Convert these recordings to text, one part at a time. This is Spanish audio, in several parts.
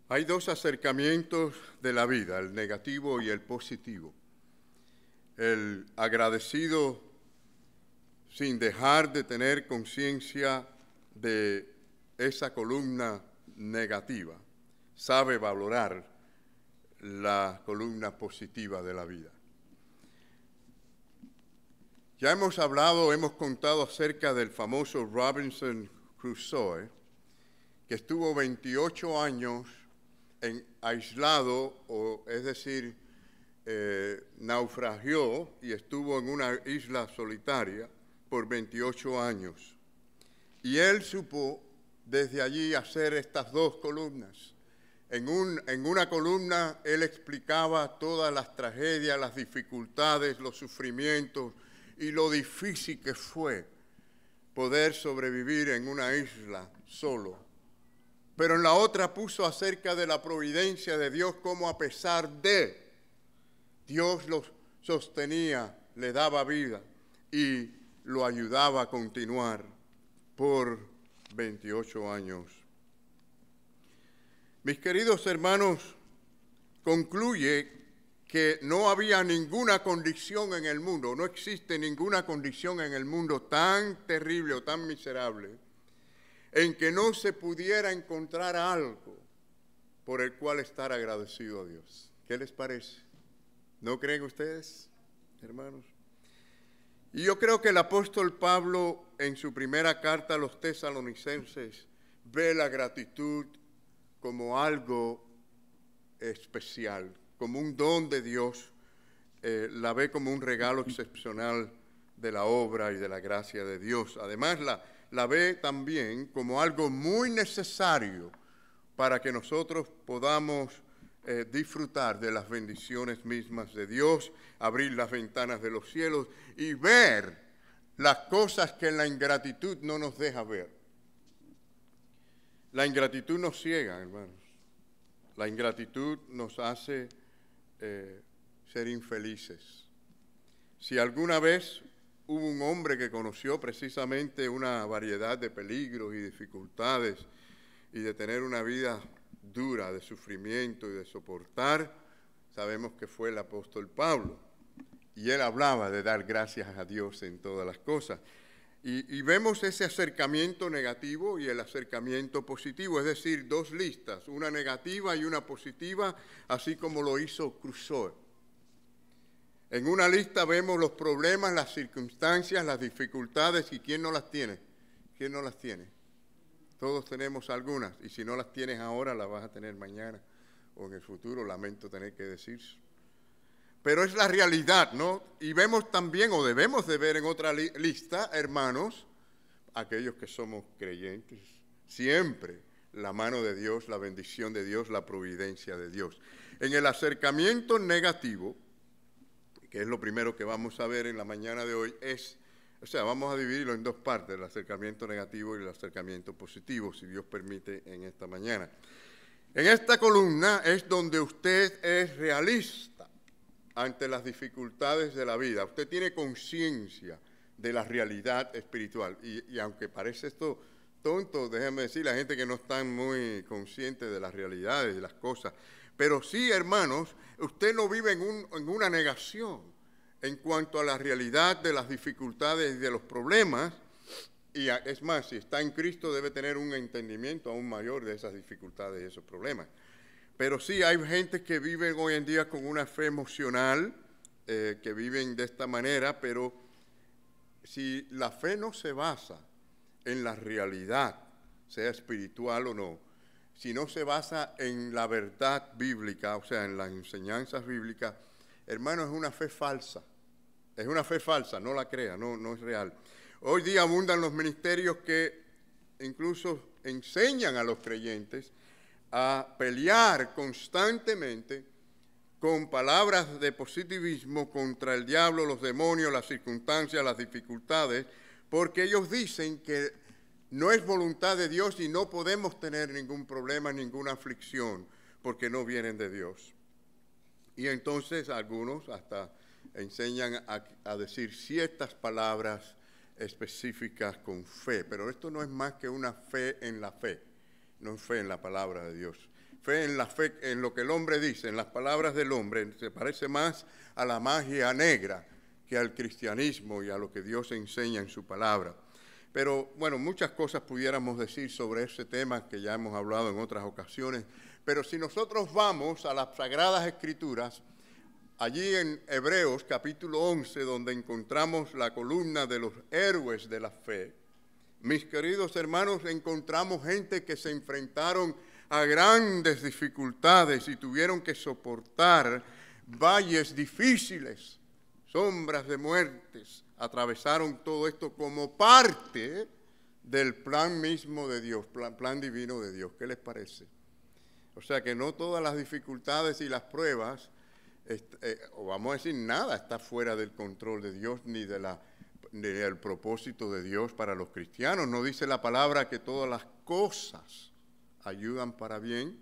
Hay dos acercamientos de la vida, el negativo y el positivo. El agradecido sin dejar de tener conciencia de esa columna negativa, sabe valorar la columna positiva de la vida. Ya hemos contado acerca del famoso Robinson Crusoe, que estuvo 28 años aislado, es decir, naufragió y estuvo en una isla solitaria por 28 años. Y él supo desde allí hacer estas dos columnas. En una columna él explicaba todas las tragedias, las dificultades, los sufrimientos y lo difícil que fue poder sobrevivir en una isla solo. Pero en la otra puso acerca de la providencia de Dios, cómo a pesar de Dios lo sostenía, le daba vida y lo ayudaba a continuar por 28 años. Mis queridos hermanos, concluye que no había ninguna condición en el mundo, no existe ninguna condición en el mundo tan terrible o tan miserable en que no se pudiera encontrar algo por el cual estar agradecido a Dios. ¿Qué les parece? ¿No creen ustedes, hermanos? Y yo creo que el apóstol Pablo, en su primera carta a los tesalonicenses, ve la gratitud como algo especial, como un don de Dios, la ve como un regalo excepcional de la obra y de la gracia de Dios. Además, la ve también como algo muy necesario para que nosotros podamos disfrutar de las bendiciones mismas de Dios, abrir las ventanas de los cielos y ver las cosas que la ingratitud no nos deja ver. La ingratitud nos ciega, hermanos. La ingratitud nos hace ser infelices. Si alguna vez hubo un hombre que conoció precisamente una variedad de peligros y dificultades y de tener una vida dura de sufrimiento y de soportar, sabemos que fue el apóstol Pablo. Y él hablaba de dar gracias a Dios en todas las cosas. Y vemos ese acercamiento negativo y el acercamiento positivo, es decir, dos listas, una negativa y una positiva, así como lo hizo Crusoe. En una lista vemos los problemas, las circunstancias, las dificultades, y ¿quién no las tiene? ¿Quién no las tiene? Todos tenemos algunas, y si no las tienes ahora, las vas a tener mañana o en el futuro, lamento tener que decir. Pero es la realidad, ¿no? Y vemos también, o debemos de ver en otra lista, hermanos, aquellos que somos creyentes, siempre la mano de Dios, la bendición de Dios, la providencia de Dios. En el acercamiento negativo, que es lo primero que vamos a ver en la mañana de hoy, vamos a dividirlo en dos partes, el acercamiento negativo y el acercamiento positivo, si Dios permite, en esta mañana. En esta columna es donde usted es realista ante las dificultades de la vida. Usted tiene conciencia de la realidad espiritual. Y aunque parece esto tonto, déjenme decir, la gente que no está muy consciente de las realidades, de las cosas. Pero sí, hermanos, usted no vive en una negación en cuanto a la realidad de las dificultades y de los problemas. Y es más, si está en Cristo debe tener un entendimiento aún mayor de esas dificultades y esos problemas. Pero sí, hay gente que vive hoy en día con una fe emocional, que viven de esta manera, pero si la fe no se basa en la realidad, sea espiritual o no, si no se basa en la verdad bíblica, o sea, en las enseñanzas bíblicas, hermano, es una fe falsa. Es una fe falsa, no la crea, no es real. Hoy día abundan los ministerios que incluso enseñan a los creyentes a pelear constantemente con palabras de positivismo contra el diablo, los demonios, las circunstancias, las dificultades, porque ellos dicen que no es voluntad de Dios y no podemos tener ningún problema, ninguna aflicción, porque no vienen de Dios. Y entonces algunos hasta enseñan a decir ciertas palabras específicas con fe, pero esto no es más que una fe en la fe, no es fe en la palabra de Dios. fe en lo que el hombre dice, en las palabras del hombre, se parece más a la magia negra que al cristianismo y a lo que Dios enseña en su palabra. Pero bueno, muchas cosas pudiéramos decir sobre ese tema que ya hemos hablado en otras ocasiones, pero si nosotros vamos a las Sagradas Escrituras, allí en Hebreos capítulo 11, donde encontramos la columna de los héroes de la fe, mis queridos hermanos, encontramos gente que se enfrentaron a grandes dificultades y tuvieron que soportar valles difíciles, sombras de muertes, atravesaron todo esto como parte del plan mismo de Dios, plan divino de Dios. ¿Qué les parece? O sea que no todas las dificultades y las pruebas, o vamos a decir nada, está fuera del control de Dios ni del propósito de Dios para los cristianos. No dice la palabra que todas las cosas ayudan para bien.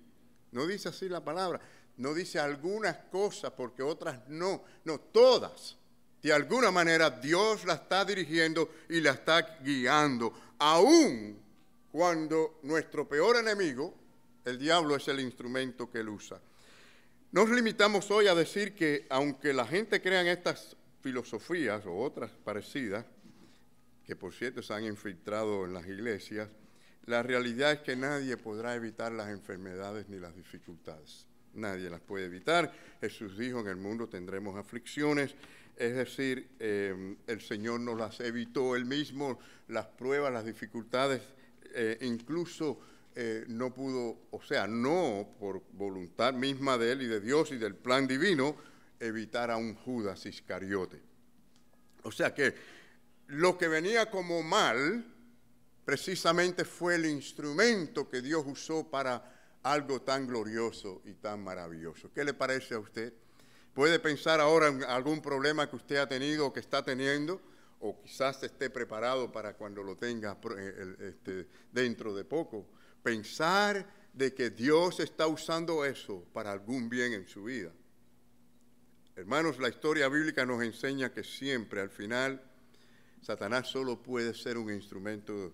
No dice así la palabra. No dice algunas cosas porque otras no. No, todas. De alguna manera Dios la está dirigiendo y la está guiando, aun cuando nuestro peor enemigo, el diablo, es el instrumento que él usa. Nos limitamos hoy a decir que aunque la gente crea en estas filosofías o otras parecidas, que por cierto se han infiltrado en las iglesias, la realidad es que nadie podrá evitar las enfermedades ni las dificultades. Nadie las puede evitar. Jesús dijo, en el mundo tendremos aflicciones. Es decir, el Señor nos las evitó Él mismo, las pruebas, las dificultades, incluso no pudo, o sea, no por voluntad misma de Él y de Dios y del plan divino, evitar a un Judas Iscariote. O sea que lo que venía como mal, precisamente fue el instrumento que Dios usó para algo tan glorioso y tan maravilloso. ¿Qué le parece a usted? Puede pensar ahora en algún problema que usted ha tenido o que está teniendo, o quizás esté preparado para cuando lo tenga dentro de poco. Pensar de que Dios está usando eso para algún bien en su vida. Hermanos, la historia bíblica nos enseña que siempre, al final, Satanás solo puede ser un instrumento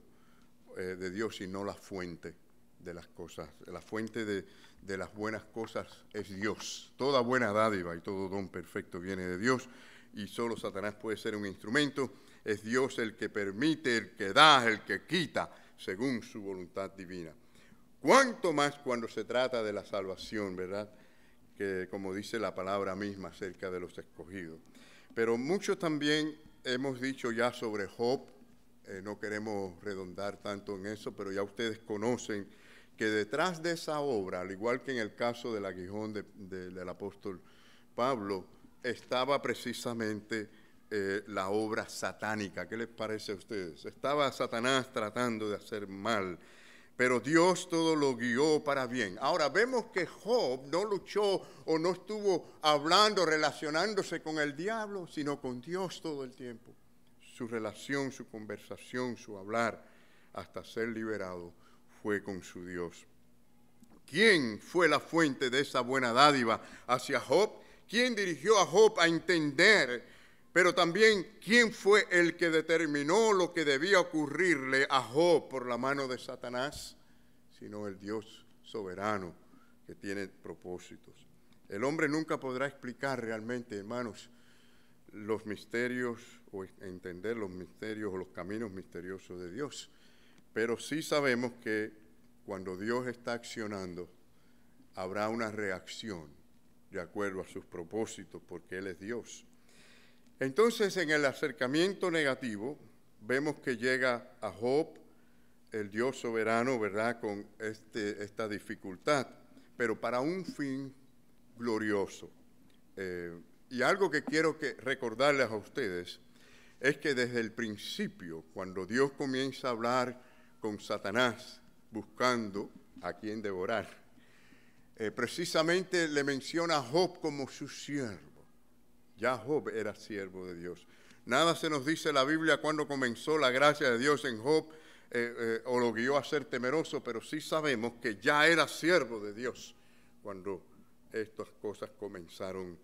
de Dios y no la fuente de las cosas. La fuente de las buenas cosas es Dios. Toda buena dádiva y todo don perfecto viene de Dios y solo Satanás puede ser un instrumento. Es Dios el que permite, el que da, el que quita, según su voluntad divina. Cuánto más cuando se trata de la salvación, ¿verdad? Que como dice la palabra misma acerca de los escogidos. Pero mucho también hemos dicho ya sobre Job. No queremos redondar tanto en eso, pero ya ustedes conocen que detrás de esa obra, al igual que en el caso del aguijón del apóstol Pablo, estaba precisamente la obra satánica. ¿Qué les parece a ustedes? Estaba Satanás tratando de hacer mal, pero Dios todo lo guió para bien. Ahora, vemos que Job no luchó o no estuvo hablando, relacionándose con el diablo, sino con Dios todo el tiempo. Su relación, su conversación, su hablar, hasta ser liberado, fue con su Dios. ¿Quién fue la fuente de esa buena dádiva hacia Job? ¿Quién dirigió a Job a entender? Pero también, ¿quién fue el que determinó lo que debía ocurrirle a Job por la mano de Satanás? Sino el Dios soberano que tiene propósitos. El hombre nunca podrá explicar realmente, hermanos, los misterios o entender los misterios o los caminos misteriosos de Dios. Pero sí sabemos que cuando Dios está accionando, habrá una reacción de acuerdo a sus propósitos, porque Él es Dios. Entonces, en el acercamiento negativo, vemos que llega a Job, el Dios soberano, ¿verdad?, con esta dificultad, pero para un fin glorioso. Y algo que quiero recordarles a ustedes es que desde el principio, cuando Dios comienza a hablar con Satanás buscando a quien devorar, precisamente le menciona a Job como su siervo. Ya Job era siervo de Dios. Nada se nos dice en la Biblia cuando comenzó la gracia de Dios en Job o lo guió a ser temeroso, pero sí sabemos que ya era siervo de Dios cuando estas cosas comenzaron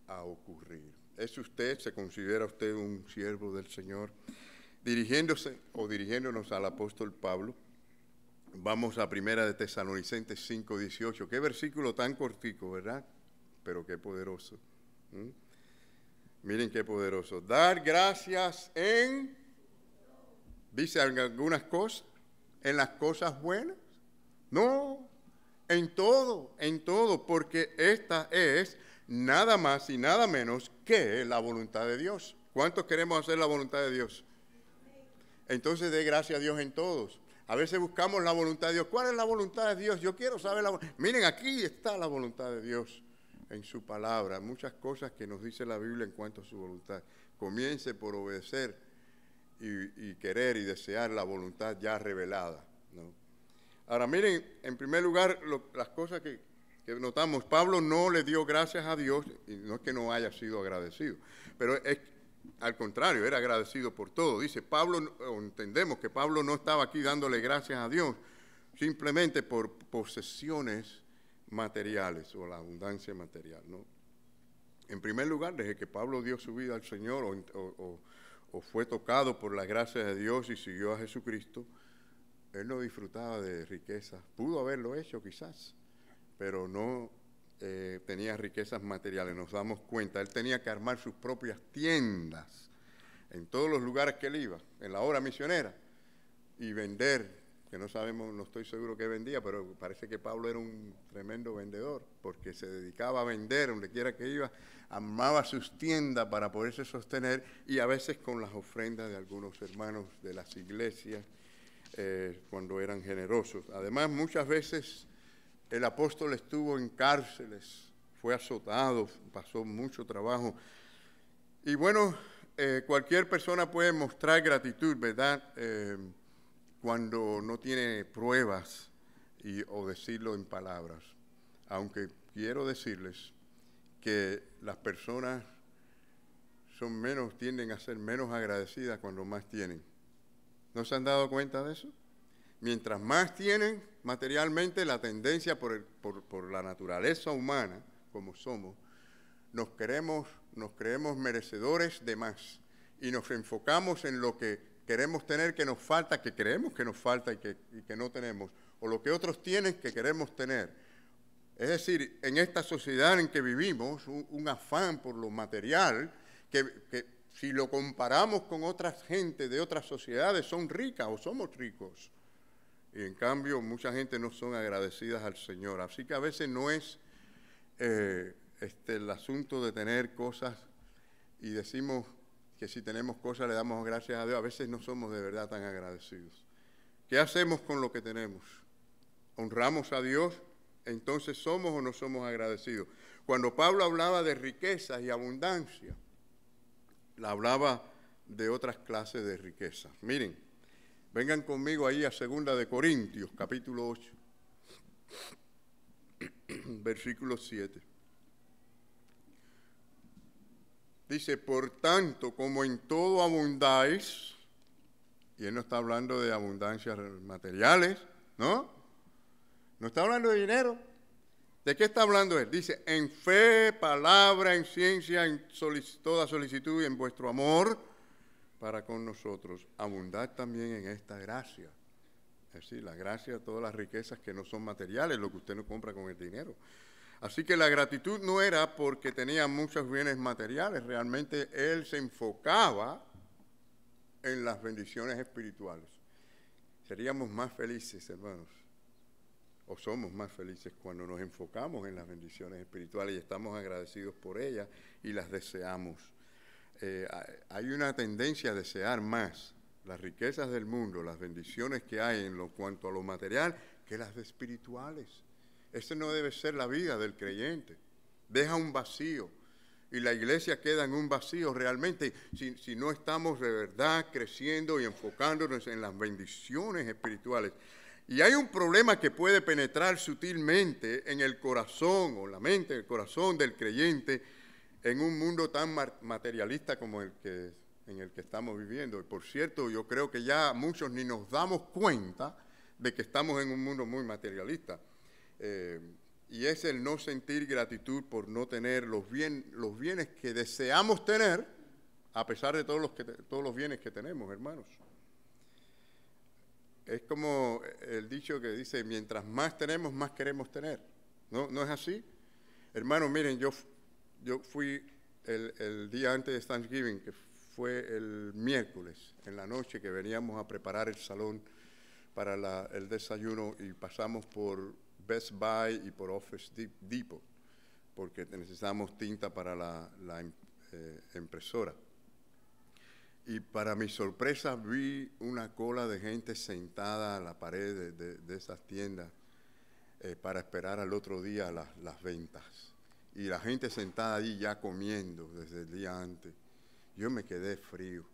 a ocurrir. ¿Es usted, se considera usted un siervo del Señor? Dirigiéndonos al apóstol Pablo, Vamos a Primera de Tesalonicenses 5:18. Qué versículo tan cortico, ¿verdad? Pero qué poderoso. Miren qué poderoso. Dar gracias dice algunas cosas, en las cosas buenas. No, en todo, porque esta es nada más y nada menos que la voluntad de Dios. ¿Cuántos queremos hacer la voluntad de Dios? Entonces dé gracias a Dios en todos. A veces buscamos la voluntad de Dios. ¿Cuál es la voluntad de Dios? Yo quiero saber la voluntad. Miren, aquí está la voluntad de Dios en su palabra. Muchas cosas que nos dice la Biblia en cuanto a su voluntad. Comience por obedecer y querer y desear la voluntad ya revelada, ¿no? Ahora miren, en primer lugar, las cosas que notamos. Pablo no le dio gracias a Dios, y no es que no haya sido agradecido, pero al contrario, era agradecido por todo. Dice Pablo, entendemos que Pablo no estaba aquí dándole gracias a Dios simplemente por posesiones materiales o la abundancia material, ¿no? En primer lugar, desde que Pablo dio su vida al Señor o fue tocado por la gracia de Dios y siguió a Jesucristo, él no disfrutaba de riquezas. Pudo haberlo hecho quizás, pero no tenía riquezas materiales. Nos damos cuenta, él tenía que armar sus propias tiendas en todos los lugares que él iba, en la obra misionera, y vender, que no sabemos, no estoy seguro qué vendía, pero parece que Pablo era un tremendo vendedor, porque se dedicaba a vender donde quiera que iba, armaba sus tiendas para poderse sostener, y a veces con las ofrendas de algunos hermanos de las iglesias, cuando eran generosos. Además, muchas veces el apóstol estuvo en cárceles, fue azotado, pasó mucho trabajo. Y bueno, cualquier persona puede mostrar gratitud, ¿verdad? Cuando no tiene pruebas o decirlo en palabras. Aunque quiero decirles que las personas tienden a ser menos agradecidas cuando más tienen. ¿No se han dado cuenta de eso? Mientras más tienen materialmente, la tendencia por la naturaleza humana, como somos, nos creemos merecedores de más y nos enfocamos en lo que queremos tener que nos falta, que creemos que nos falta y que no tenemos, o lo que otros tienen que queremos tener. Es decir, en esta sociedad en que vivimos, un afán por lo material que si lo comparamos con otras gente de otras sociedades, son ricas o somos ricos. Y en cambio, mucha gente no son agradecidas al Señor. Así que a veces no es el asunto de tener cosas y decimos que si tenemos cosas le damos gracias a Dios. A veces no somos de verdad tan agradecidos. ¿Qué hacemos con lo que tenemos? ¿Honramos a Dios? Entonces, ¿somos o no somos agradecidos? Cuando Pablo hablaba de riquezas y abundancia, hablaba de otras clases de riquezas. Miren, vengan conmigo ahí a 2 de Corintios, capítulo 8, versículo 7. Dice, por tanto, como en todo abundáis, y él no está hablando de abundancias materiales, ¿no? No está hablando de dinero. ¿De qué está hablando él? Dice, en fe, palabra, en ciencia, en toda solicitud y en vuestro amor para con nosotros. Abundad también en esta gracia. Es decir, la gracia de todas las riquezas que no son materiales, lo que usted no compra con el dinero. Así que la gratitud no era porque tenía muchos bienes materiales. Realmente él se enfocaba en las bendiciones espirituales. Seríamos más felices, hermanos, o somos más felices cuando nos enfocamos en las bendiciones espirituales y estamos agradecidos por ellas y las deseamos. Hay una tendencia a desear más las riquezas del mundo, las bendiciones que hay en cuanto a lo material, que las de espirituales. Esa no debe ser la vida del creyente. Deja un vacío y la iglesia queda en un vacío realmente si no estamos de verdad creciendo y enfocándonos en las bendiciones espirituales. Y hay un problema que puede penetrar sutilmente en el corazón o la mente, el corazón del creyente en un mundo tan materialista como en el que estamos viviendo. Y por cierto, yo creo que ya muchos ni nos damos cuenta de que estamos en un mundo muy materialista. Y es el no sentir gratitud por no tener los bienes que deseamos tener, a pesar de todos los bienes que tenemos, hermanos. Es como el dicho que dice, mientras más tenemos, más queremos tener. ¿No, no es así? Hermanos, miren, yo fui el día antes de Thanksgiving, que fue el miércoles, en la noche, que veníamos a preparar el salón para el desayuno y pasamos por Best Buy y por Office Depot, porque necesitamos tinta para la impresora. Y para mi sorpresa vi una cola de gente sentada a la pared de esas tiendas para esperar al otro día las ventas. Y la gente sentada allí ya comiendo desde el día antes. Yo me quedé frío.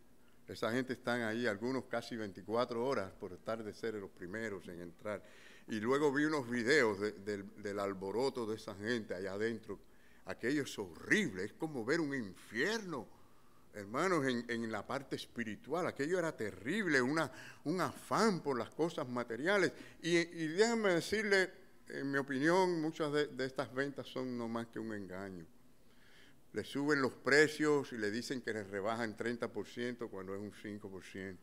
Esa gente están ahí, algunos casi 24 horas por estar de ser los primeros en entrar. Y luego vi unos videos del alboroto de esa gente allá adentro. Aquello es horrible, es como ver un infierno, hermanos, en la parte espiritual. Aquello era terrible, un afán por las cosas materiales. Y déjame decirle, en mi opinión, muchas de estas ventas son no más que un engaño. Le suben los precios y le dicen que les rebajan 30% cuando es un 5%,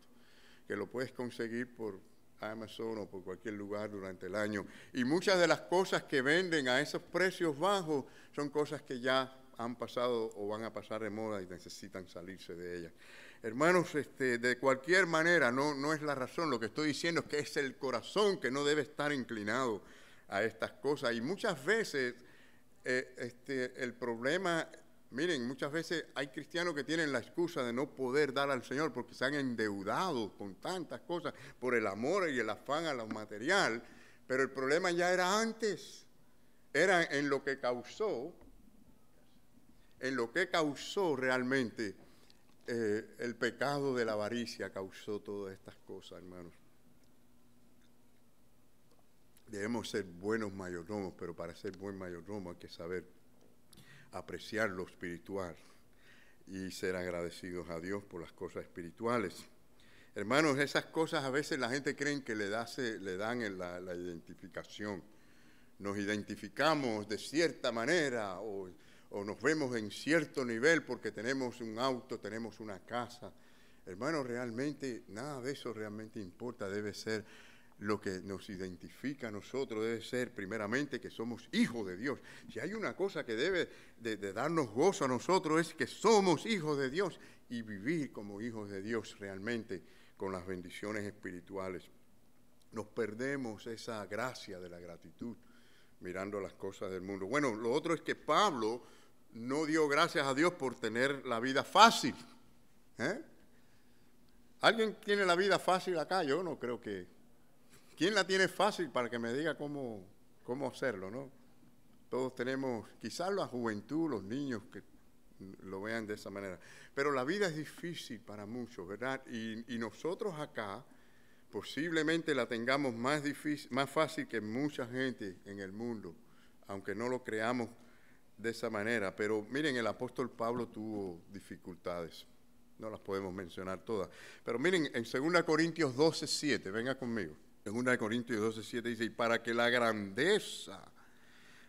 que lo puedes conseguir por Amazon o por cualquier lugar durante el año. Y muchas de las cosas que venden a esos precios bajos son cosas que ya han pasado o van a pasar de moda y necesitan salirse de ellas. Hermanos, de cualquier manera, no es la razón. Lo que estoy diciendo es que es el corazón que no debe estar inclinado a estas cosas. Y muchas veces el problema... Miren, muchas veces hay cristianos que tienen la excusa de no poder dar al Señor porque se han endeudado con tantas cosas por el amor y el afán a lo material, pero el problema ya era antes, era en lo que causó realmente el pecado de la avaricia, causó todas estas cosas, hermanos. Debemos ser buenos mayordomos, pero para ser buen mayordomo hay que saber apreciar lo espiritual y ser agradecidos a Dios por las cosas espirituales. Hermanos, esas cosas a veces la gente cree que le dan la identificación. Nos identificamos de cierta manera o nos vemos en cierto nivel porque tenemos un auto, tenemos una casa. Hermanos, realmente nada de eso realmente importa. Debe ser lo que nos identifica a nosotros, debe ser primeramente que somos hijos de Dios. Si hay una cosa que debe de darnos gozo a nosotros es que somos hijos de Dios y vivir como hijos de Dios realmente con las bendiciones espirituales. Nos perdemos esa gracia de la gratitud mirando las cosas del mundo. Bueno, lo otro es que Pablo no dio gracias a Dios por tener la vida fácil. ¿Alguien tiene la vida fácil acá? Yo no creo que... ¿Quién la tiene fácil para que me diga cómo hacerlo, no? Todos tenemos, quizás la juventud, los niños que lo vean de esa manera. Pero la vida es difícil para muchos, ¿verdad? Y nosotros acá posiblemente la tengamos más fácil que mucha gente en el mundo, aunque no lo creamos de esa manera. Pero miren, el apóstol Pablo tuvo dificultades. No las podemos mencionar todas. Pero miren, en 2 Corintios 12:7, venga conmigo. 2 Corintios 12:7 dice, y para que la grandeza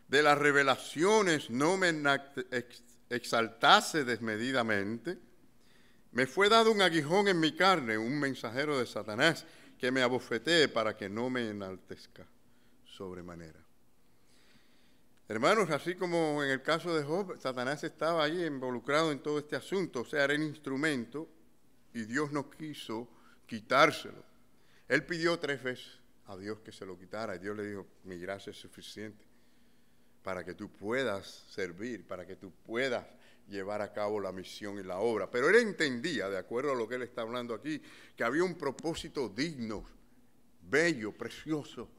de las revelaciones no me exaltase desmedidamente, me fue dado un aguijón en mi carne, un mensajero de Satanás, que me abofetee para que no me enaltezca sobremanera. Hermanos, así como en el caso de Job, Satanás estaba allí involucrado en todo este asunto, o sea, era un instrumento y Dios no quiso quitárselo. Él pidió 3 veces a Dios que se lo quitara y Dios le dijo, mi gracia es suficiente para que tú puedas servir, para que tú puedas llevar a cabo la misión y la obra. Pero él entendía, de acuerdo a lo que él está hablando aquí, que había un propósito digno, bello, precioso,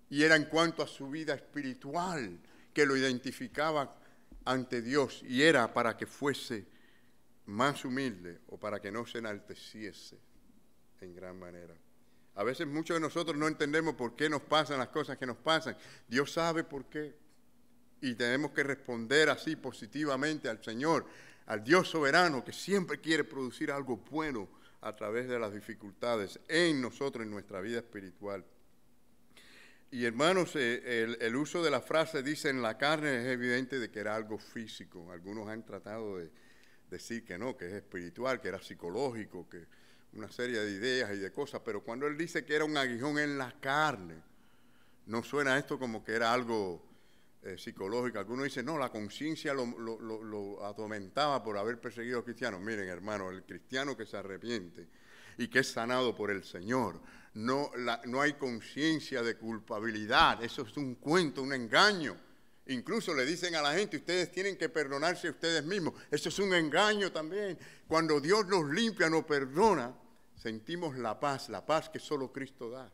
y era en cuanto a su vida espiritual, que lo identificaba ante Dios, y era para que fuese más humilde o para que no se enalteciese en gran manera. A veces muchos de nosotros no entendemos por qué nos pasan las cosas que nos pasan. Dios sabe por qué. Y tenemos que responder así positivamente al Señor, al Dios soberano que siempre quiere producir algo bueno a través de las dificultades en nosotros, en nuestra vida espiritual. Y hermanos, el uso de la frase dice en la carne es evidente de que era algo físico. Algunos han tratado de decir que no, que es espiritual, que era psicológico, que una serie de ideas y de cosas, pero cuando él dice que era un aguijón en la carne, no suena esto como que era algo psicológico. Algunos dicen, no, la conciencia lo atormentaba por haber perseguido a los cristianos. Miren, hermano, el cristiano que se arrepiente y que es sanado por el Señor, no hay conciencia de culpabilidad. Eso es un cuento, un engaño. Incluso le dicen a la gente, ustedes tienen que perdonarse a ustedes mismos. Eso es un engaño también. Cuando Dios nos limpia, nos perdona, sentimos la paz que solo Cristo da,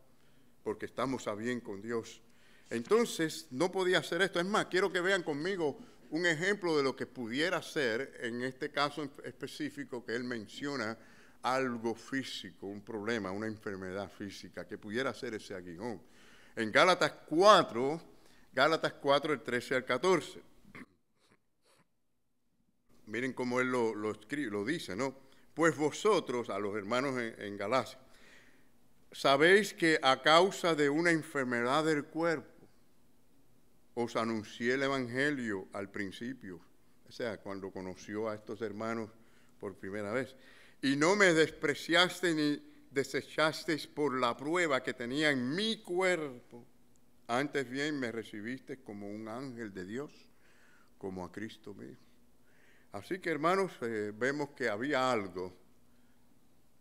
porque estamos a bien con Dios. Entonces, no podía hacer esto. Es más, quiero que vean conmigo un ejemplo de lo que pudiera ser, en este caso específico que él menciona, algo físico, un problema, una enfermedad física, que pudiera ser ese aguijón. En Gálatas 4, el 13 al 14. Miren cómo él lo escribe, lo dice, ¿no? Pues vosotros, a los hermanos en Galacia, sabéis que a causa de una enfermedad del cuerpo, os anuncié el Evangelio al principio, o sea, cuando conoció a estos hermanos por primera vez. Y no me despreciaste ni desechasteis por la prueba que tenía en mi cuerpo. Antes bien me recibiste como un ángel de Dios, como a Cristo mismo. Así que, hermanos, vemos que había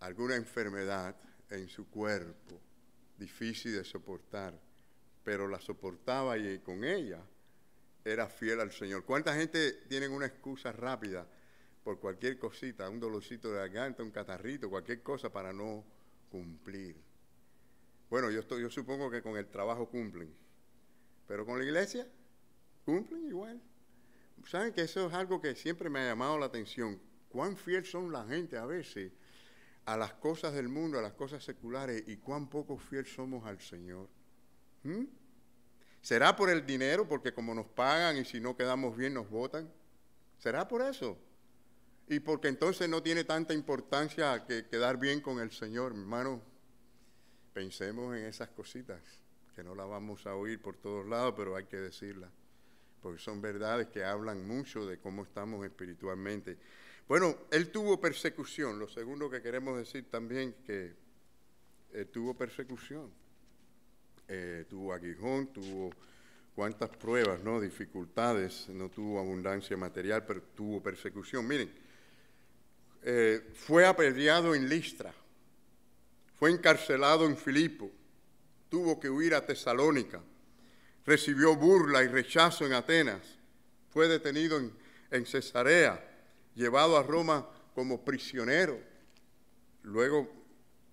alguna enfermedad en su cuerpo, difícil de soportar, pero la soportaba y con ella era fiel al Señor. ¿Cuánta gente tiene una excusa rápida por cualquier cosita, un dolorcito de garganta, un catarrito, cualquier cosa para no cumplir? Bueno, yo supongo que con el trabajo cumplen, pero con la iglesia cumplen igual. ¿Saben que eso es algo que siempre me ha llamado la atención? Cuán fiel son la gente a veces a las cosas del mundo, a las cosas seculares, y cuán poco fiel somos al Señor. ¿Será por el dinero? Porque como nos pagan y si no quedamos bien nos votan. ¿Será por eso? Y porque entonces no tiene tanta importancia que quedar bien con el Señor. Hermano, pensemos en esas cositas, que no las vamos a oír por todos lados, pero hay que decirlas, porque son verdades que hablan mucho de cómo estamos espiritualmente. Bueno, él tuvo persecución. Lo segundo que queremos decir también, que tuvo persecución. Tuvo aguijón, tuvo cuántas pruebas, ¿no? Dificultades, no tuvo abundancia material, pero tuvo persecución. Miren, fue apedreado en Listra, fue encarcelado en Filipo, tuvo que huir a Tesalónica, recibió burla y rechazo en Atenas, fue detenido en Cesarea, llevado a Roma como prisionero. Luego,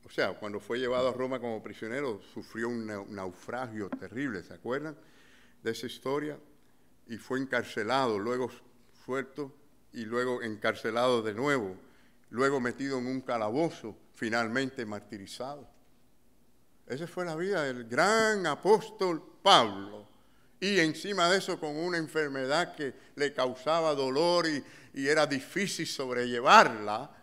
o sea, cuando fue llevado a Roma como prisionero, sufrió un naufragio terrible, ¿se acuerdan de esa historia? Y fue encarcelado, luego suelto y luego encarcelado de nuevo, luego metido en un calabozo, finalmente martirizado. Esa fue la vida del gran apóstol Pablo. Y encima de eso con una enfermedad que le causaba dolor y era difícil sobrellevarla.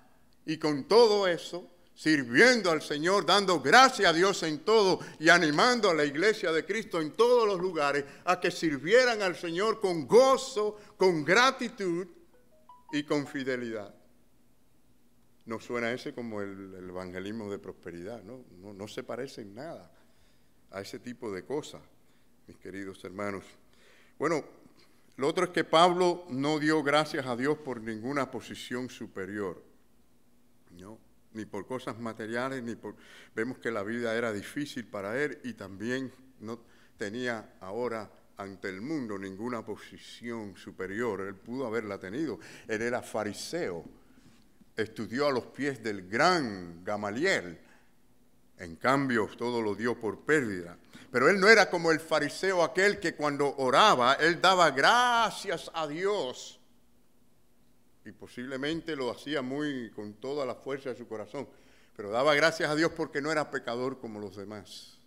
Y con todo eso, sirviendo al Señor, dando gracias a Dios en todo y animando a la iglesia de Cristo en todos los lugares a que sirvieran al Señor con gozo, con gratitud y con fidelidad. No suena ese como el evangelismo de prosperidad, ¿no? No se parece en nada a ese tipo de cosas, mis queridos hermanos. Bueno, lo otro es que Pablo no dio gracias a Dios por ninguna posición superior, ¿no? Ni por cosas materiales, vemos que la vida era difícil para él y también no tenía ahora ante el mundo ninguna posición superior. Él pudo haberla tenido. Él era fariseo, estudió a los pies del gran Gamaliel. En cambio, todo lo dio por pérdida. Pero él no era como el fariseo aquel que cuando oraba, él daba gracias a Dios. Y posiblemente lo hacía con toda la fuerza de su corazón. Pero daba gracias a Dios porque no era pecador como los demás.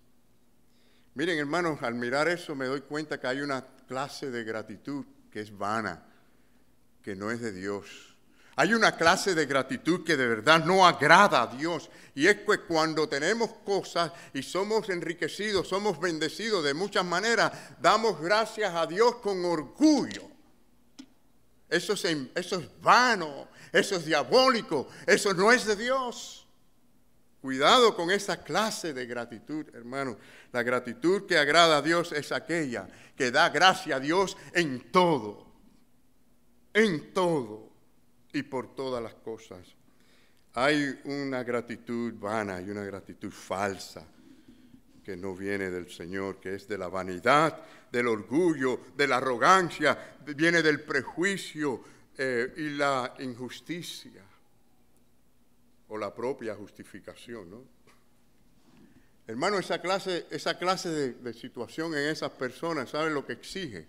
Miren, hermanos, al mirar eso me doy cuenta que hay una clase de gratitud que es vana, que no es de Dios. Hay una clase de gratitud que de verdad no agrada a Dios. Y es que cuando tenemos cosas y somos enriquecidos, somos bendecidos de muchas maneras, damos gracias a Dios con orgullo. Eso es vano, eso es diabólico, eso no es de Dios. Cuidado con esa clase de gratitud, hermano. La gratitud que agrada a Dios es aquella que da gracia a Dios en todo y por todas las cosas. Hay una gratitud vana y una gratitud falsa que no viene del Señor, que es de la vanidad, del orgullo, de la arrogancia, viene del prejuicio y la injusticia o la propia justificación, ¿no? Hermano, esa clase de situación en esas personas, ¿saben lo que exige?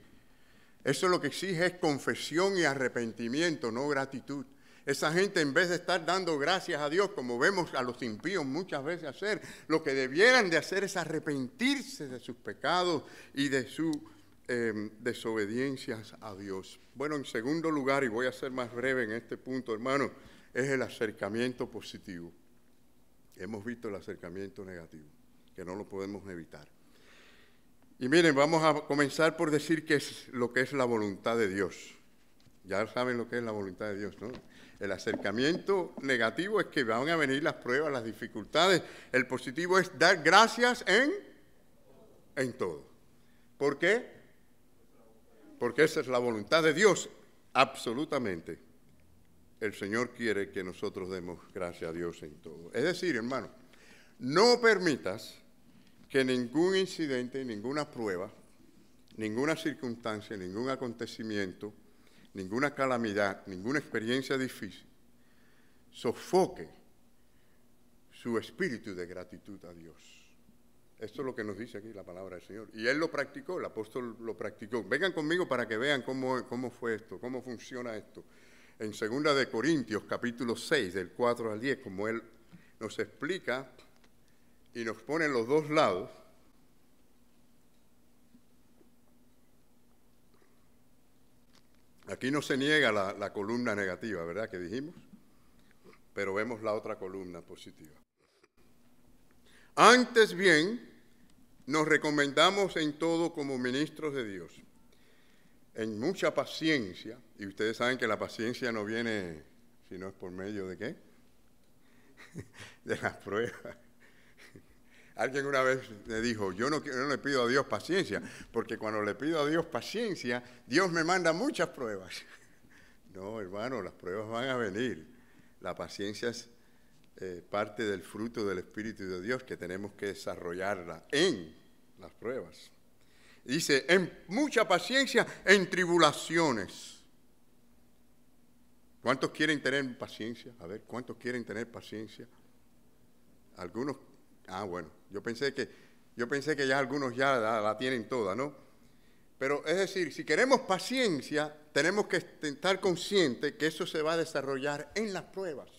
Eso lo que exige es confesión y arrepentimiento, no gratitud. Esa gente, en vez de estar dando gracias a Dios, como vemos a los impíos muchas veces hacer, lo que debieran de hacer es arrepentirse de sus pecados y de sus desobediencias a Dios. Bueno, en segundo lugar, y voy a ser más breve en este punto, hermano, es el acercamiento positivo. Hemos visto el acercamiento negativo, que no lo podemos evitar. Y miren, vamos a comenzar por decir qué es lo que es la voluntad de Dios. Ya saben lo que es la voluntad de Dios, ¿no? El acercamiento negativo es que van a venir las pruebas, las dificultades. El positivo es dar gracias en todo. ¿Por qué? Porque esa es la voluntad de Dios, absolutamente. El Señor quiere que nosotros demos gracias a Dios en todo. Es decir, hermano, no permitas que ningún incidente, ninguna prueba, ninguna circunstancia, ningún acontecimiento, ninguna calamidad, ninguna experiencia difícil sofoque su espíritu de gratitud a Dios. Esto es lo que nos dice aquí la palabra del Señor. Y Él lo practicó, el apóstol lo practicó. Vengan conmigo para que vean cómo fue esto, cómo funciona esto. En 2 de Corintios, capítulo 6, del 4 al 10, como Él nos explica y nos pone en los dos lados. Aquí no se niega la columna negativa, ¿verdad? Que dijimos, pero vemos la otra columna positiva. Antes bien, nos recomendamos en todo como ministros de Dios, en mucha paciencia, y ustedes saben que la paciencia no viene, si no es por medio de ¿qué? De las pruebas. Alguien una vez me dijo, yo no le pido a Dios paciencia, porque cuando le pido a Dios paciencia, Dios me manda muchas pruebas. No, hermano, las pruebas van a venir. La paciencia es parte del fruto del Espíritu de Dios que tenemos que desarrollarla en las pruebas. Dice, en mucha paciencia, en tribulaciones. ¿Cuántos quieren tener paciencia? A ver, ¿cuántos quieren tener paciencia? Algunos. Bueno, yo pensé que ya algunos ya la tienen toda, ¿no? Pero es decir, si queremos paciencia, tenemos que estar conscientes que eso se va a desarrollar en las pruebas,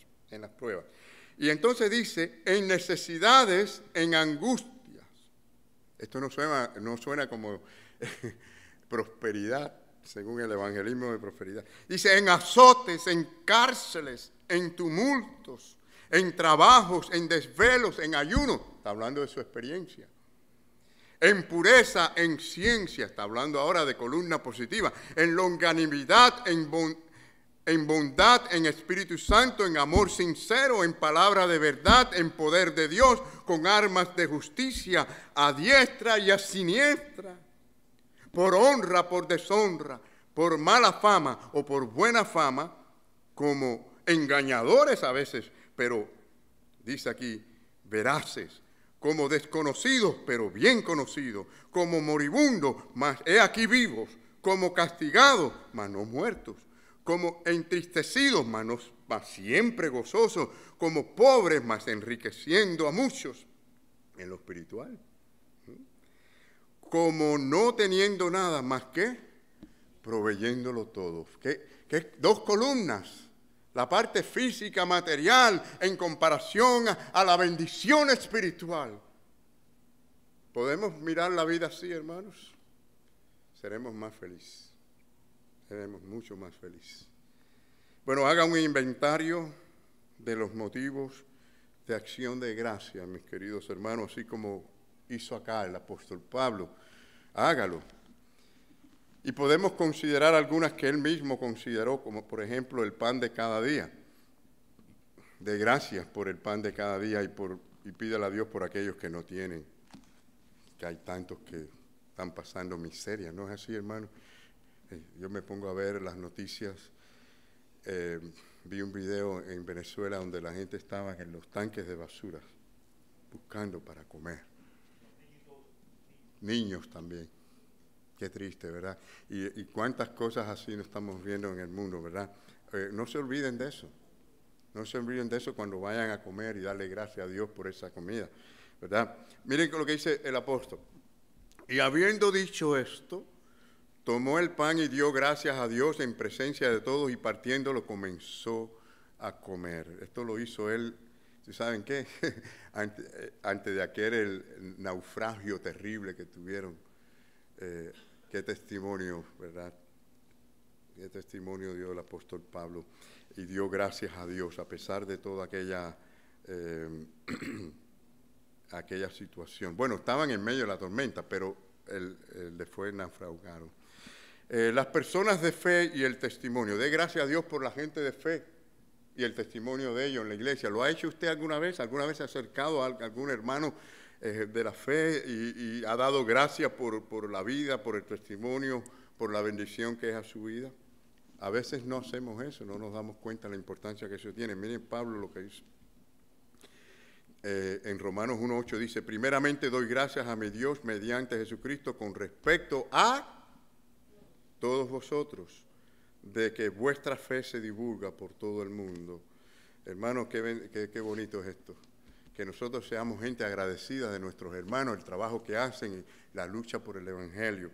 Y entonces dice, en necesidades, en angustias. Esto no suena como prosperidad, según el evangelismo de prosperidad. Dice, en azotes, en cárceles, en tumultos, en trabajos, en desvelos, en ayuno, está hablando de su experiencia. En pureza, en ciencia, está hablando ahora de columna positiva. En longanimidad, en bondad, en Espíritu Santo, en amor sincero, en palabra de verdad, en poder de Dios, con armas de justicia, a diestra y a siniestra. Por honra, por deshonra, por mala fama o por buena fama, como engañadores a veces, pero dice aquí, veraces, como desconocidos, pero bien conocidos, como moribundos, mas he aquí vivos, como castigados, mas no muertos, como entristecidos, mas siempre gozosos, como pobres, mas enriqueciendo a muchos en lo espiritual, como no teniendo nada más que proveyéndolo todo. ¿Qué? Dos columnas. La parte física, material, en comparación a la bendición espiritual. ¿Podemos mirar la vida así, hermanos? Seremos más felices. Seremos mucho más felices. Bueno, haga un inventario de los motivos de acción de gracia, mis queridos hermanos, así como hizo acá el apóstol Pablo. Hágalo. Y podemos considerar algunas que él mismo consideró, como por ejemplo el pan de cada día. De gracias por el pan de cada día y por y pídele a Dios por aquellos que no tienen, que hay tantos que están pasando miseria, ¿no es así, hermano? Yo me pongo a ver las noticias, vi un video en Venezuela donde la gente estaba en los tanques de basura buscando para comer. Niños también. Qué triste, ¿verdad? Y cuántas cosas así nos estamos viendo en el mundo, ¿verdad? No se olviden de eso. No se olviden de eso cuando vayan a comer y darle gracias a Dios por esa comida, ¿verdad? Miren lo que dice el apóstol. Y habiendo dicho esto, tomó el pan y dio gracias a Dios en presencia de todos y partiéndolo comenzó a comer. Esto lo hizo él, ¿saben qué? Antes de aquel naufragio terrible que tuvieron. Qué testimonio, ¿verdad? Qué testimonio dio el apóstol Pablo. Y dio gracias a Dios a pesar de toda aquella situación. Bueno, estaban en medio de la tormenta, pero después naufragaron. Las personas de fe y el testimonio. Dé gracias a Dios por la gente de fe y el testimonio de ellos en la iglesia. ¿Lo ha hecho usted alguna vez? ¿Alguna vez se ha acercado a algún hermano de la fe y ha dado gracias por la vida, por el testimonio, por la bendición que es a su vida? A veces no hacemos eso, no nos damos cuenta de la importancia que eso tiene. Miren Pablo lo que dice. En Romanos 1:8 dice, primeramente doy gracias a mi Dios mediante Jesucristo con respecto a todos vosotros, de que vuestra fe se divulga por todo el mundo. Hermanos, qué bonito es esto. Que nosotros seamos gente agradecida de nuestros hermanos, el trabajo que hacen y la lucha por el Evangelio.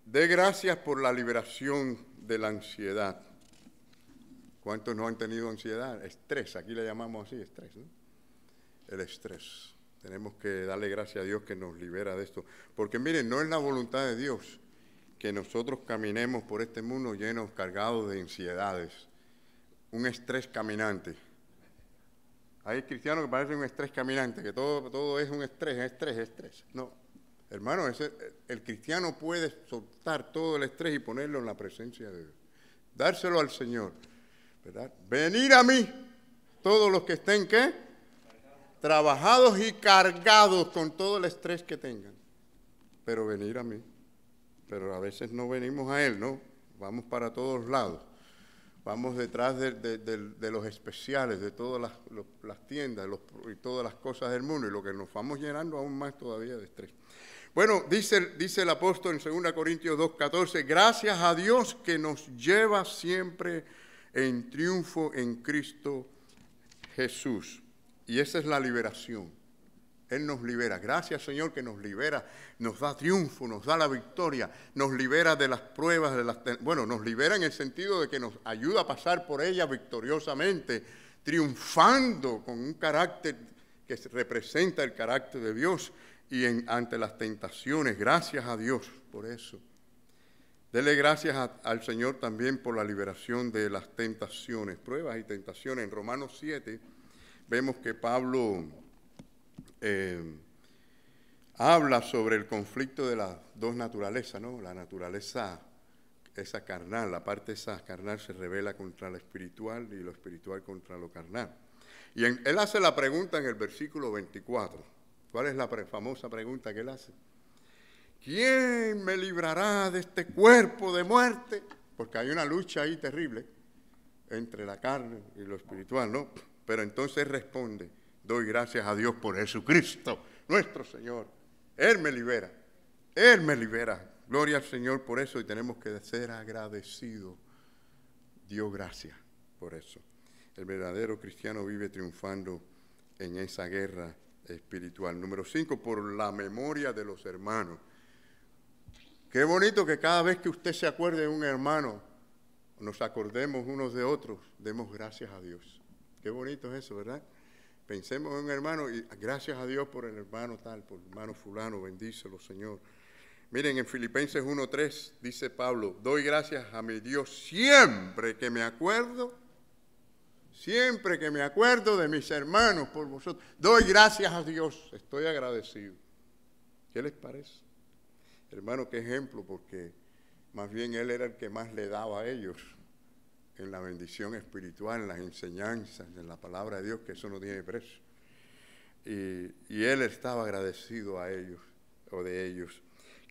Dé gracias por la liberación de la ansiedad. ¿Cuántos no han tenido ansiedad? Estrés, aquí le llamamos así, estrés, ¿no? El estrés. Tenemos que darle gracias a Dios que nos libera de esto. Porque miren, no es la voluntad de Dios que nosotros caminemos por este mundo llenos, cargados de ansiedades. Un estrés caminante. Hay cristianos que parecen un estrés caminante, que todo es un estrés. No, hermano, el cristiano puede soltar todo el estrés y ponerlo en la presencia de Dios. Dárselo al Señor, ¿verdad? Venir a mí, todos los que estén, ¿qué? Trabajados y cargados con todo el estrés que tengan. Pero venir a mí. Pero a veces no venimos a Él, ¿no? Vamos para todos lados. Vamos detrás de los especiales, de todas las tiendas y todas las cosas del mundo, y lo que nos vamos llenando aún más todavía de estrés. Bueno, dice el apóstol en 2 Corintios 2:14, gracias a Dios que nos lleva siempre en triunfo en Cristo Jesús. Y esa es la liberación. Él nos libera. Gracias, Señor, que nos libera, nos da triunfo, nos da la victoria, nos libera de las pruebas, nos libera en el sentido de que nos ayuda a pasar por ellas victoriosamente, triunfando con un carácter que representa el carácter de Dios y ante las tentaciones. Gracias a Dios por eso. Dele gracias al Señor también por la liberación de las tentaciones, pruebas y tentaciones. En Romanos 7 vemos que Pablo habla sobre el conflicto de las dos naturalezas, ¿no? La naturaleza, esa carnal, la parte esa carnal se revela contra lo espiritual y lo espiritual contra lo carnal. Y él hace la pregunta en el versículo 24. ¿Cuál es la famosa pregunta que él hace? ¿Quién me librará de este cuerpo de muerte? Porque hay una lucha ahí terrible entre la carne y lo espiritual, ¿no? Pero entonces responde, doy gracias a Dios por Jesucristo, nuestro Señor. Él me libera, Él me libera. Gloria al Señor por eso y tenemos que ser agradecidos. Dios gracias por eso. El verdadero cristiano vive triunfando en esa guerra espiritual. Número 5, por la memoria de los hermanos. Qué bonito que cada vez que usted se acuerde de un hermano, nos acordemos unos de otros, demos gracias a Dios. Qué bonito es eso, ¿verdad? Pensemos en un hermano y gracias a Dios por el hermano tal, por el hermano fulano, bendícelo, Señor. Miren, en Filipenses 1:3 dice Pablo, doy gracias a mi Dios siempre que me acuerdo de mis hermanos por vosotros. Doy gracias a Dios, estoy agradecido. ¿Qué les parece? Hermano, qué ejemplo, porque más bien él era el que más le daba a ellos en la bendición espiritual, en las enseñanzas, en la palabra de Dios, que eso no tiene precio. y él estaba agradecido a ellos o de ellos.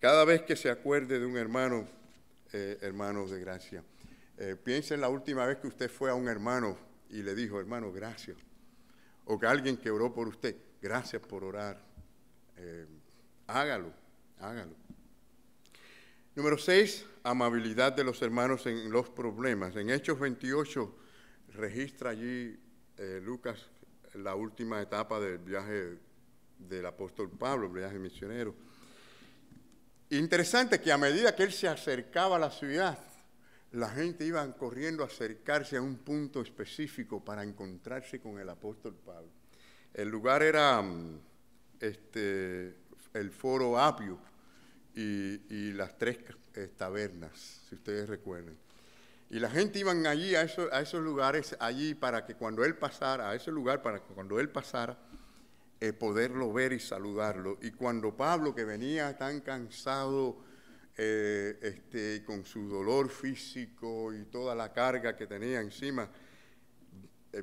Cada vez que se acuerde de un hermano, hermanos de gracia, piense en la última vez que usted fue a un hermano y le dijo, hermano, gracias. O que alguien que oró por usted, gracias por orar. Hágalo. Número 6, amabilidad de los hermanos en los problemas. En Hechos 28 registra allí Lucas la última etapa del viaje del apóstol Pablo, el viaje misionero. Interesante que a medida que él se acercaba a la ciudad, la gente iba corriendo a acercarse a un punto específico para encontrarse con el apóstol Pablo. El lugar era el Foro Apio y las 3 tabernas, si ustedes recuerdan. Y la gente iban allí a esos lugares, allí para que cuando él pasara, a ese lugar para que cuando él pasara, poderlo ver y saludarlo. Y cuando Pablo, que venía tan cansado, con su dolor físico y toda la carga que tenía encima,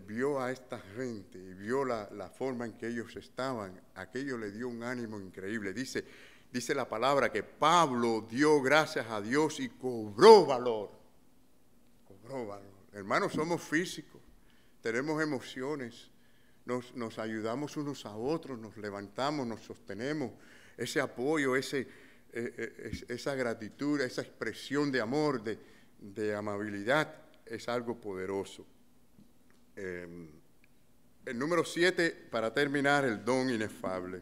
vio a esta gente y vio la forma en que ellos estaban, aquello le dio un ánimo increíble. Dice la palabra que Pablo dio gracias a Dios y cobró valor. Hermanos, somos físicos, tenemos emociones, nos ayudamos unos a otros, nos levantamos, nos sostenemos. Ese apoyo, esa gratitud, esa expresión de amor, de amabilidad, es algo poderoso. El número 7, para terminar, el don inefable.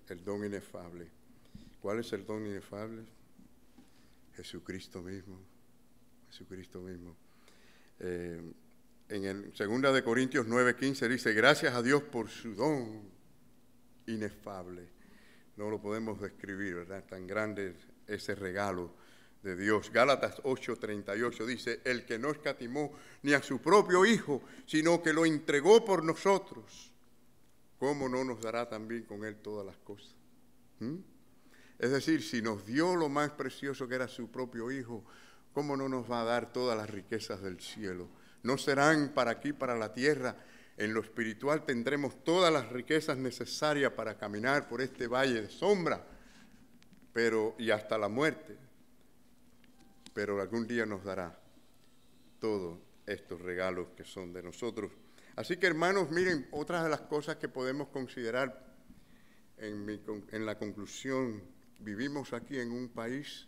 El don inefable. ¿Cuál es el don inefable? Jesucristo mismo. Jesucristo mismo. En el 2 de Corintios 9:15 dice, gracias a Dios por su don inefable. No lo podemos describir, ¿verdad? Tan grande es ese regalo de Dios. Gálatas 8:38 dice, el que no escatimó ni a su propio Hijo, sino que lo entregó por nosotros, ¿cómo no nos dará también con Él todas las cosas? Es decir, si nos dio lo más precioso que era su propio Hijo, ¿cómo no nos va a dar todas las riquezas del cielo? No serán para aquí, para la tierra. En lo espiritual tendremos todas las riquezas necesarias para caminar por este valle de sombra, y hasta la muerte. Pero algún día nos dará todos estos regalos que son de nosotros. Así que, hermanos, miren, otras de las cosas que podemos considerar en la conclusión, vivimos aquí en un país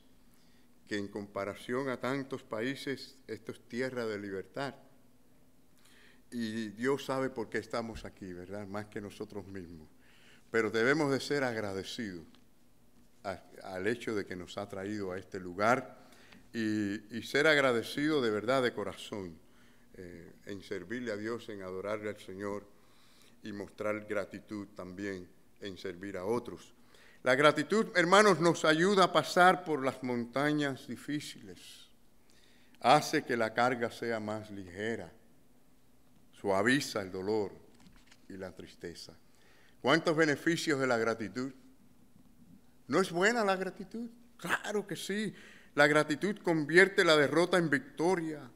que en comparación a tantos países, esto es tierra de libertad. Y Dios sabe por qué estamos aquí, ¿verdad? Más que nosotros mismos. Pero debemos de ser agradecidos al hecho de que nos ha traído a este lugar y ser agradecidos de verdad, de corazón, en servirle a Dios, en adorarle al Señor y mostrar gratitud también en servir a otros. La gratitud, hermanos, nos ayuda a pasar por las montañas difíciles. Hace que la carga sea más ligera. Suaviza el dolor y la tristeza. ¿Cuántos beneficios de la gratitud? ¿No es buena la gratitud? Claro que sí. La gratitud convierte la derrota en victoria,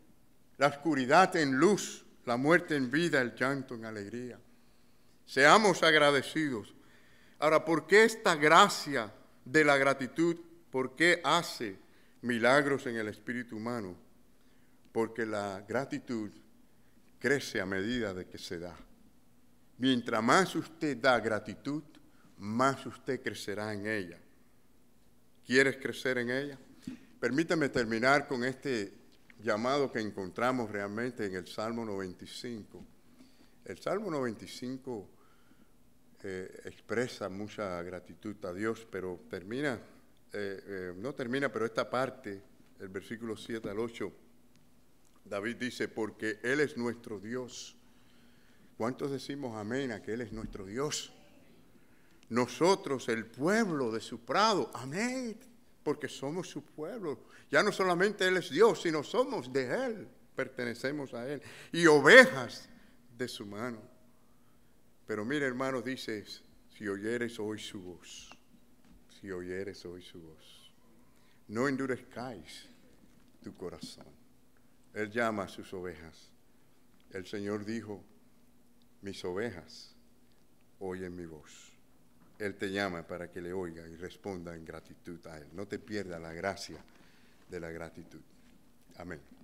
la oscuridad en luz, la muerte en vida, el llanto en alegría. Seamos agradecidos. Ahora, ¿por qué esta gracia de la gratitud? ¿Por qué hace milagros en el espíritu humano? Porque la gratitud crece a medida de que se da. Mientras más usted da gratitud, más usted crecerá en ella. ¿Quieres crecer en ella? Permítame terminar con este llamado que encontramos realmente en el Salmo 95. El Salmo 95 expresa mucha gratitud a Dios, pero no termina, pero esta parte, el versículo 7 al 8, David dice, porque Él es nuestro Dios. ¿Cuántos decimos amén a que Él es nuestro Dios? Nosotros, el pueblo de su prado, amén, porque somos su pueblo. Ya no solamente Él es Dios, sino somos de Él, pertenecemos a Él, y ovejas de su mano. Pero mire, hermano, dice, si oyeres hoy su voz, si oyeres hoy su voz, no endurezcáis tu corazón. Él llama a sus ovejas. El Señor dijo, mis ovejas oyen mi voz. Él te llama para que le oiga y responda en gratitud a Él. No te pierdas la gracia de la gratitud. Amén.